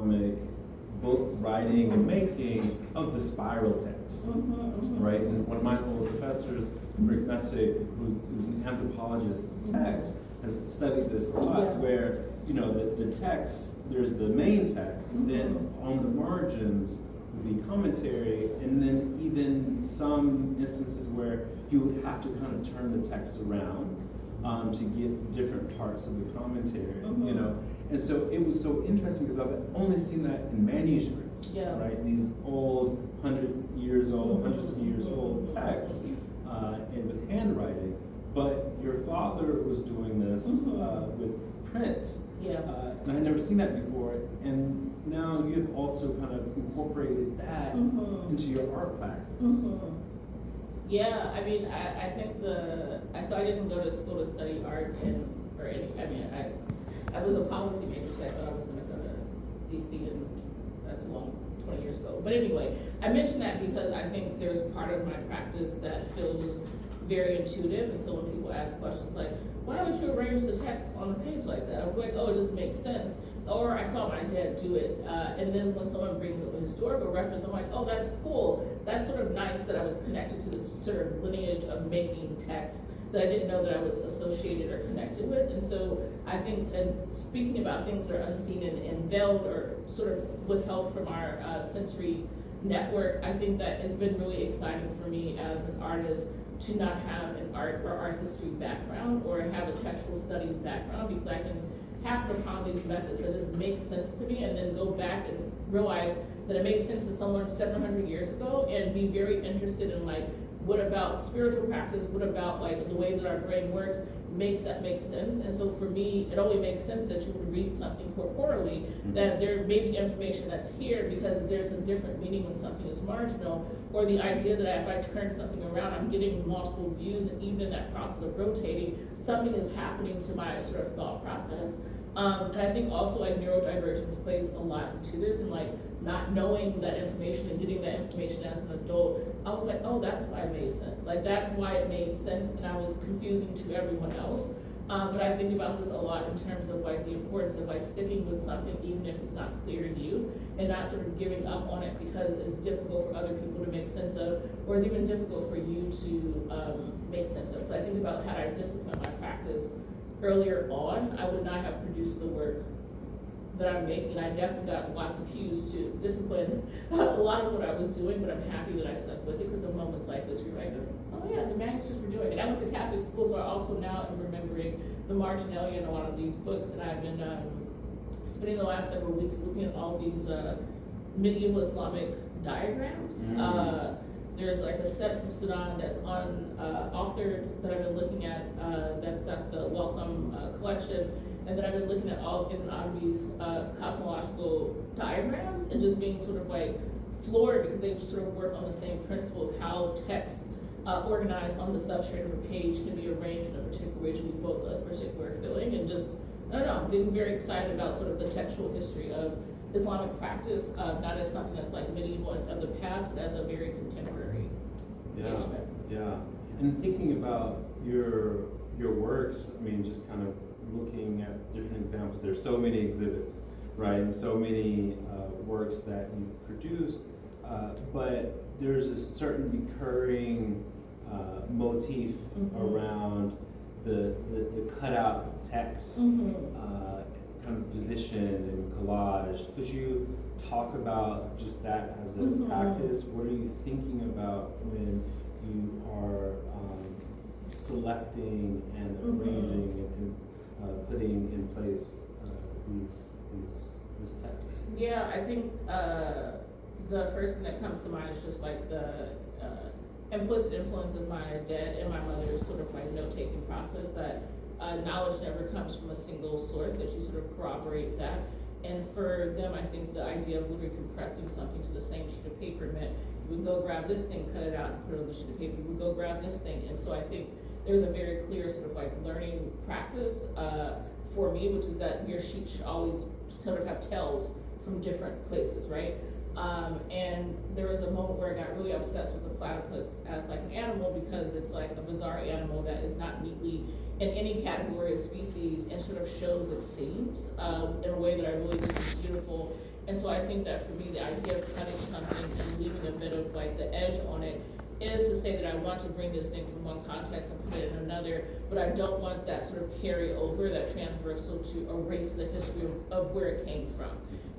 Islamic book writing and making of the spiral text, right? And one of my old professors, Rick Messick, who's an anthropologist of text, has studied this a lot, where, you know, the text, there's the main text, then on the margins would be commentary, and then even some instances where you would have to kind of turn the text around to get different parts of the commentary, you know? And so it was so interesting because I've only seen that in manuscripts, right? These old, hundreds of years old texts, and with handwriting. But your father was doing this with print, and I had never seen that before. And now you've also kind of incorporated that into your art practice. Yeah, I mean, I think so I didn't go to school to study art I was a policy major, so I thought I was going to go to DC, and that's 20 years ago. But anyway, I mention that because I think there's part of my practice that feels very intuitive, and so when people ask questions like, why would you arrange the text on a page like that? I'm like, oh, it just makes sense. Or I saw my dad do it, and then when someone brings up a historical reference, I'm like, oh, that's cool. That's sort of nice that I was connected to this sort of lineage of making text that I didn't know that I was associated or connected with. And so I think, and speaking about things that are unseen and veiled or sort of withheld from our sensory network, I think that it's been really exciting for me as an artist to not have an art or art history background or have a textual studies background, because I can happen upon these methods that just make sense to me and then go back and realize that it made sense to someone 700 years ago and be very interested in like, what about spiritual practice? What about like the way that our brain works makes that make sense? And so for me, it only makes sense that you would read something corporally, that there may be information that's here because there's a different meaning when something is marginal, or the idea that if I turn something around, I'm getting multiple views, and even in that process of rotating, something is happening to my sort of thought process. And I think also like neurodivergence plays a lot into this, and like not knowing that information and getting that information as an adult, I was like, oh, that's why it made sense. Like that's why it made sense, and I was confusing to everyone else. But I think about this a lot in terms of like the importance of like sticking with something even if it's not clear to you, and not sort of giving up on it because it's difficult for other people to make sense of, or it's even difficult for you to make sense of. So I think about how I discipline my practice earlier on, I would not have produced the work that I'm making. I definitely got lots of cues to discipline a lot of what I was doing, but I'm happy that I stuck with it because of moments like this, you're like, oh yeah, the manuscripts were doing it. I went to Catholic school, so I also now am remembering the marginalia in a lot of these books, and I've been spending the last several weeks looking at all these medieval Islamic diagrams. There's like a set from Sudan that's on authored that I've been looking at, that's at the Wellcome collection, and then I've been looking at all Ibn Arabi's cosmological diagrams and just being sort of like floored because they sort of work on the same principle of how text organized on the substrate of a page can be arranged in a particular way to evoke a particular feeling, and just, I don't know, I'm getting very excited about sort of the textual history of Islamic practice, not as something that's like medieval and of the past, but as a very contemporary. Yeah. And thinking about your works, I mean, just kind of looking at different examples, there's so many exhibits, right? And so many works that you've produced, but there's a certain recurring motif around the cutout text, kind of position and collage. Could you talk about just that as a practice? What are you thinking about when you are selecting and arranging and putting in place this text? Yeah, I think the first thing that comes to mind is just like the implicit influence of my dad and my mother's sort of like note-taking process, that knowledge never comes from a single source, that you sort of corroborate that. And for them, I think the idea of literally compressing something to the same sheet of paper meant we would go grab this thing, cut it out, and put it on the sheet of paper. We would go grab this thing. And so I think there's a very clear sort of like learning practice for me, which is that your sheet should always sort of have tells from different places, right? And there was a moment where I got really obsessed with the platypus as like an animal, because it's like a bizarre animal that is not neatly in any category of species and sort of shows its seams in a way that I really think is beautiful. And so I think that for me, the idea of cutting something and leaving a bit of like the edge on it is to say that I want to bring this thing from one context and put it in another, but I don't want that sort of carry over, that transversal, to erase the history of where it came from.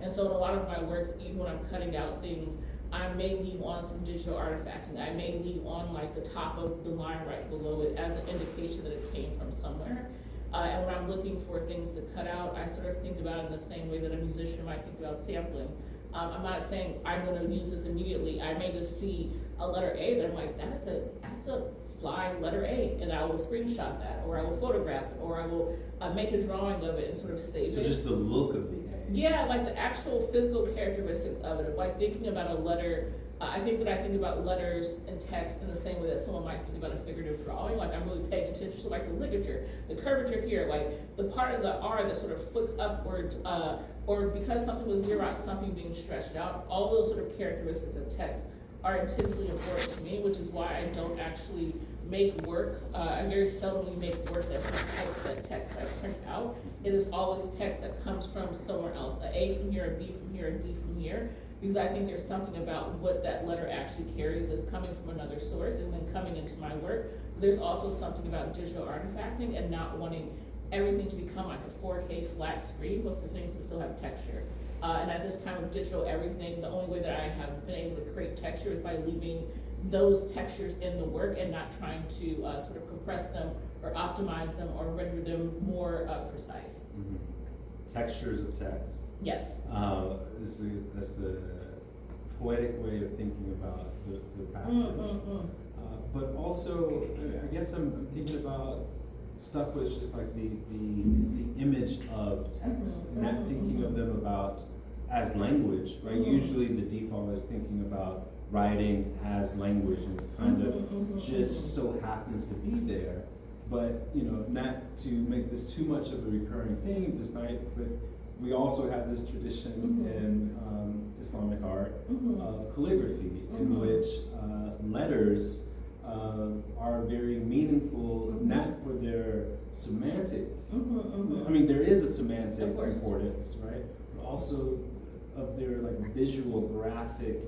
And so in a lot of my works, even when I'm cutting out things, I may leave on some digital artifacting. I may leave on like the top of the line right below it as an indication that it came from somewhere. And when I'm looking for things to cut out, I sort of think about it in the same way that a musician might think about sampling. I'm not saying I'm going to use this immediately. I may just see a letter A that I'm like, that's a fly letter A, and I will screenshot that, or I will photograph it, or I will make a drawing of it and sort of save it. So just the look of the A. Yeah, like the actual physical characteristics of it. Like thinking about a letter, I think about letters and text in the same way that someone might think about a figurative drawing. Like I'm really paying attention to like the ligature, the curvature here, like the part of the R that sort of flicks upwards, or because something was Xerox, something being stretched out. All those sort of characteristics of text are intensely important to me, which is why I don't actually make work. I very seldomly make work that's not typeset text that I print out. It is always text that comes from somewhere else, a A from here, a B from here, a D from here, because I think there's something about what that letter actually carries as coming from another source and then coming into my work. There's also something about digital artifacting and not wanting everything to become like a 4K flat screen, but for things to still have texture. And at this time of digital everything, the only way that I have been able to create texture is by leaving those textures in the work and not trying to sort of compress them or optimize them or render them more precise. Mm-hmm. Textures of text. Yes. That's a poetic way of thinking about the practice. But also, I guess I'm thinking about stuff with just like the image of text, and not thinking of them about as language, right? Usually the default is thinking about writing as language, and it's kind of just so happens to be there. But not to make this too much of a recurring theme this night, but we also have this tradition in Islamic art of calligraphy, in which letters are very meaningful, not for their semantic. I mean, there is a semantic importance, right? But also of their like visual, graphic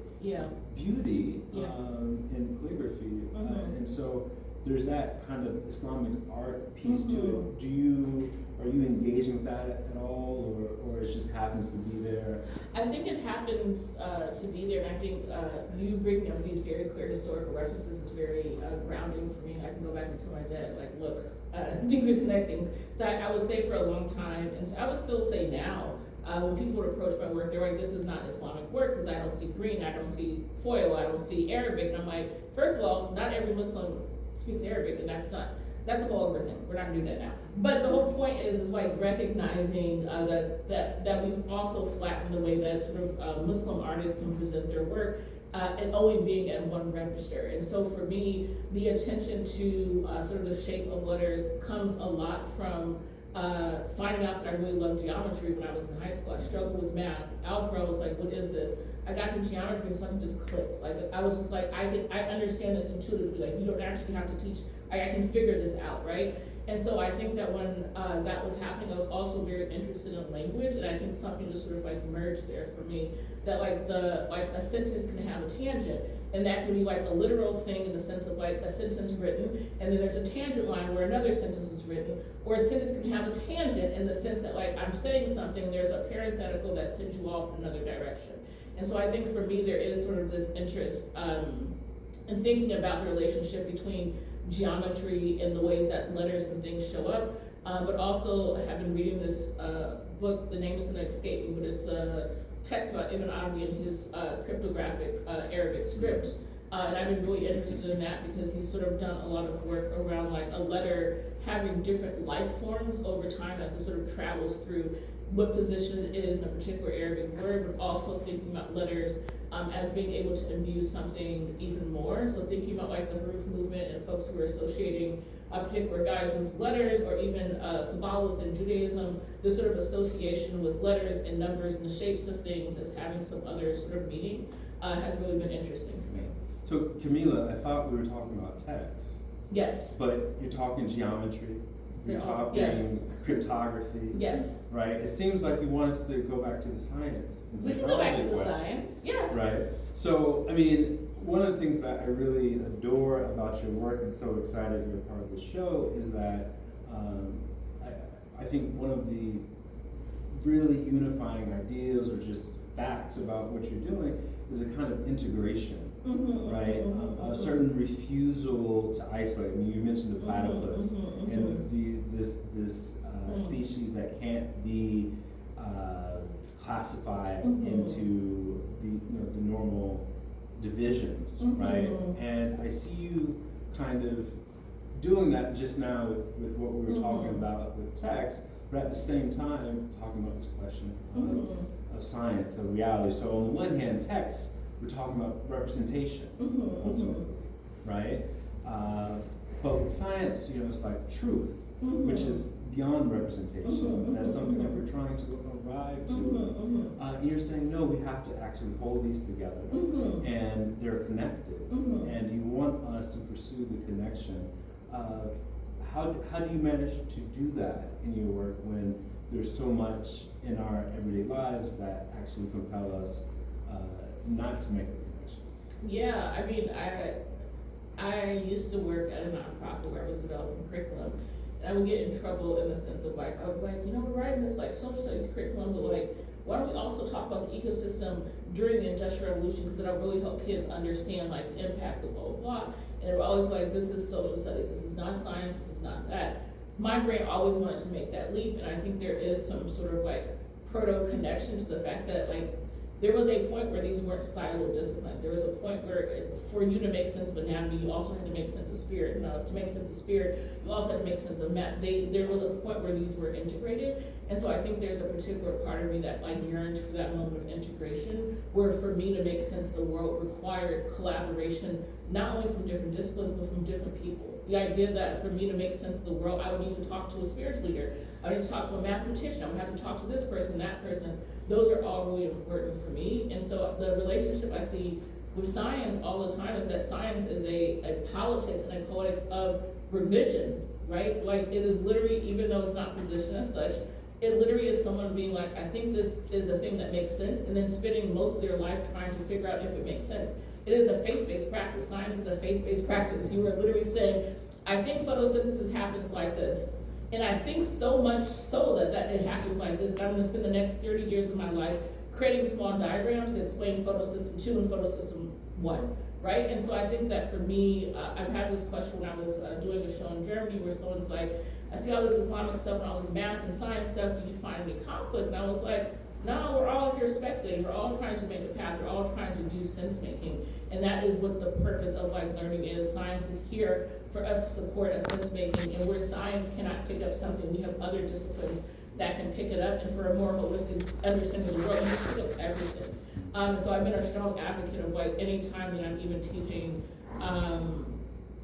beauty in calligraphy, and so there's that kind of Islamic art piece to it. Are you engaging with that at all, or it just happens to be there? I think it happens to be there, and I think you bringing up these very clear historical references is very grounding for me. I can go back into my dad, like, look, things are connecting. So I would say for a long time, and so I would still say now, when people would approach my work, they're like, this is not Islamic work because I don't see green, I don't see foil, I don't see Arabic. And I'm like, first of all, not every Muslim speaks Arabic, and that's a whole other thing. We're not gonna do that now. But the whole point is like recognizing that we've also flattened the way that sort of Muslim artists can present their work, and only being at one register. And so for me, the attention to sort of the shape of letters comes a lot from finding out that I really loved geometry when I was in high school. I struggled with math. Algebra was like, what is this? I got to geometry and something just clicked. Like I was just like, I understand this intuitively. Like you don't actually have to teach. I can figure this out, right? And so I think that when that was happening, I was also very interested in language, and I think something just sort of like merged there for me. That like a sentence can have a tangent, and that can be like a literal thing in the sense of like a sentence written, and then there's a tangent line where another sentence is written, or a sentence can have a tangent in the sense that like I'm saying something, there's a parenthetical that sends you off in another direction. And so I think for me there is sort of this interest in thinking about the relationship between geometry and the ways that letters and things show up, but also have been reading this book. The name is gonna escape me, but it's a text about Ibn Arabi and his cryptographic Arabic script. And I've been really interested in that because he's sort of done a lot of work around like a letter having different life forms over time as it sort of travels through what position it is in a particular Arabic word, but also thinking about letters as being able to imbue something even more. So thinking about like the Haruf movement and folks who are associating particular guys with letters, or even Kabbalah within Judaism, this sort of association with letters and numbers and the shapes of things as having some other sort of meaning has really been interesting for me. So Camila, I thought we were talking about text. Yes. But you're talking geometry, you're Yeah. talking Yes. cryptography. Yes. Right? It seems like you want us to go back to the science and We can go back to technology the questions. science, yeah. Right? So, I mean, one of the things that I really adore about your work and so excited you're part of the show is that I think one of the really unifying ideas or just facts about what you're doing is a kind of integration, right? A certain refusal to isolate. I mean, you mentioned the platypus and this species that can't be classified into the normal divisions, right? And I see you kind of doing that just now with what we were talking about with text, but at the same time talking about this question of science, of reality. So on the one hand, text, we're talking about representation, ultimately, right? But with science, it's like truth, which is beyond representation. That's something that we're trying to arrive to. And you're saying, no, we have to actually hold these together, and they're connected. And you want us to pursue the connection. How do you manage to do that in your work when there's so much in our everyday lives that actually compel us not to make the connections? Yeah, I mean, I used to work at a nonprofit where I was developing curriculum, and I would get in trouble in the sense of like, I would be like, we're writing this like social studies curriculum, but like, why don't we also talk about the ecosystem during the Industrial Revolution, because that'll really help kids understand like the impacts of blah, blah, blah. And it was always like, this is social studies, this is not science, this is not that. My brain always wanted to make that leap, and I think there is some sort of like proto-connection to the fact that like, there was a point where these weren't siloed disciplines. There was a point where for you to make sense of anatomy, you also had to make sense of spirit. To make sense of spirit, you also had to make sense of math. There was a point where these were integrated. And so I think there's a particular part of me that like yearned for that moment of integration, where for me to make sense of the world required collaboration, not only from different disciplines, but from different people. The idea that for me to make sense of the world, I would need to talk to a spiritual leader. I would need to talk to a mathematician. I would have to talk to this person, that person. Those are all really important for me. And so the relationship I see with science all the time is that science is a politics and a poetics of revision, right? Like it is literally, even though it's not positioned as such, it literally is someone being like, I think this is a thing that makes sense, and then spending most of their life trying to figure out if it makes sense. It is a faith-based practice. Science is a faith-based practice. You are literally saying, I think photosynthesis happens like this. And I think so much so that it happens like this. I'm gonna spend the next 30 years of my life creating small diagrams to explain photosystem 2 and photosystem 1, right? And so I think that for me, I've had this question when I was doing a show in Germany where someone's like, I see all this Islamic stuff and all this math and science stuff, do you find any conflict? And I was like, no, we're all here speculating. We're all trying to make a path. We're all trying to do sense making. And that is what the purpose of like learning is. Science is here for us to support a sense making. And where science cannot pick up something, we have other disciplines that can pick it up. And for a more holistic understanding of the world, you can pick up everything. And so I've been a strong advocate of like any time that I'm even teaching,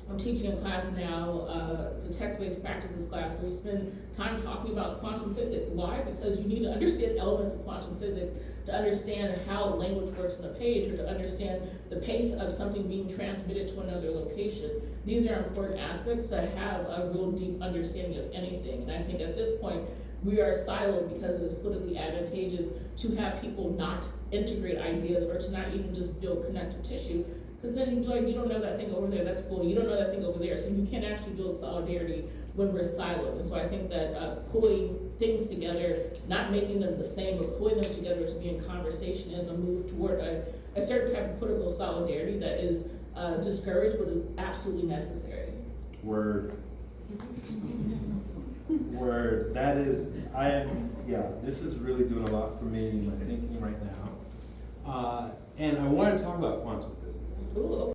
I'm teaching a class now, it's a text-based practices class where we spend time talking about quantum physics. Why? Because you need to understand elements of quantum physics to understand how language works on a page, or to understand the pace of something being transmitted to another location. These are important aspects to have a real deep understanding of anything. And I think at this point, we are siloed because it is politically advantageous to have people not integrate ideas or to not even just build connective tissue. Because then you'd be like, you don't know that thing over there, that's cool. You don't know that thing over there. So you can't actually build solidarity when we're siloed. And so I think that pulling things together, not making them the same, but pulling them together to be in conversation is a move toward a certain type of political solidarity that is discouraged, but is absolutely necessary. Word. Word. That is, this is really doing a lot for me in my thinking right now. And I want to talk about quantum physics. Ooh, okay.